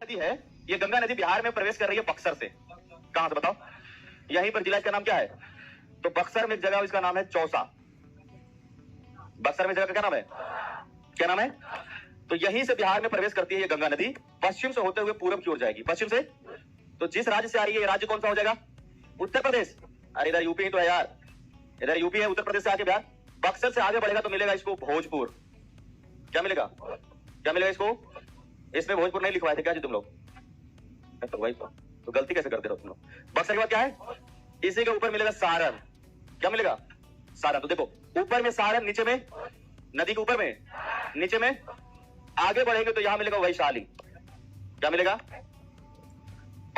नदी है, ये गंगा नदी बिहार में प्रवेश कर रही है बक्सर से। कहां से बताओ? यहीं पर जिला, इसका नाम क्या है? तो बक्सर में एक जगह, इसका नाम है चौसा। बक्सर में जगह का क्या नाम है? क्या नाम है? तो यहीं से बिहार में प्रवेश करती है ये गंगा नदी, पश्चिम से होते हुए पूरब की ओर जाएगी। पश्चिम से, तो जिस राज्य से आ रही है, ये राज्य कौन सा हो जाएगा? उत्तर प्रदेश। अरे इधर यूपी ही तो है यार, इधर यूपी है, उत्तर प्रदेश से आगे बिहार। बक्सर से आगे बढ़ेगा तो मिलेगा इसको भोजपुर। क्या मिलेगा? क्या मिलेगा इसको? इसमें भोजपुर नहीं लिखवाए थे क्या जी तुम लोग? तो वही तो गलती कैसे करते रहो तुम लोग? बक्सर के बाद क्या है? इसी के ऊपर मिलेगा सारण। क्या मिलेगा? सारण। तो देखो, ऊपर में सारण, नीचे में नदी के ऊपर में, नीचे में आगे बढ़ेंगे तो यहां मिलेगा वैशाली। क्या मिलेगा?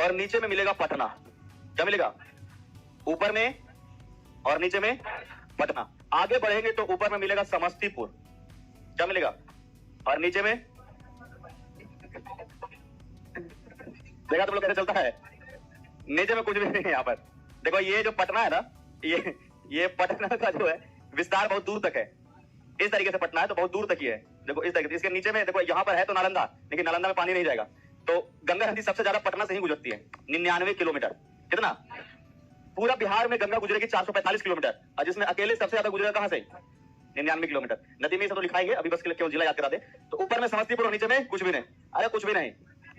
और नीचे में मिलेगा पटना। क्या मिलेगा? ऊपर में और नीचे में पटना। आगे बढ़ेंगे तो ऊपर में मिलेगा समस्तीपुर। क्या मिलेगा? और नीचे में देखा तुम लोग कैसे चलता है? नीचे में कुछ भी नहीं है यहां पर। देखो ये जो पटना है ना, ये पटना का जो है विस्तार बहुत दूर तक है। इस तरीके से पटना है तो बहुत दूर तक ही है। देखो इस तरीके से, इसके नीचे में देखो यहां पर है तो नालंदा, लेकिन नालंदा में पानी नहीं जाएगा। तो गंगा नदी सबसे ज्यादा पटना से ही गुजरती है, 99 किलोमीटर। कितना? पूरा बिहार में गंगा गुजरेगी 445 किलोमीटर, और जिसमें अकेले सबसे ज्यादा गुजरेगा कहां से? 99 किलोमीटर। नदी में सब तो लिखाएंगे, अभी बस केवल जिला याद करा दे। तो ऊपर में समस्तीपुर और नीचे में कुछ भी नहीं। अरे कुछ भी नहीं,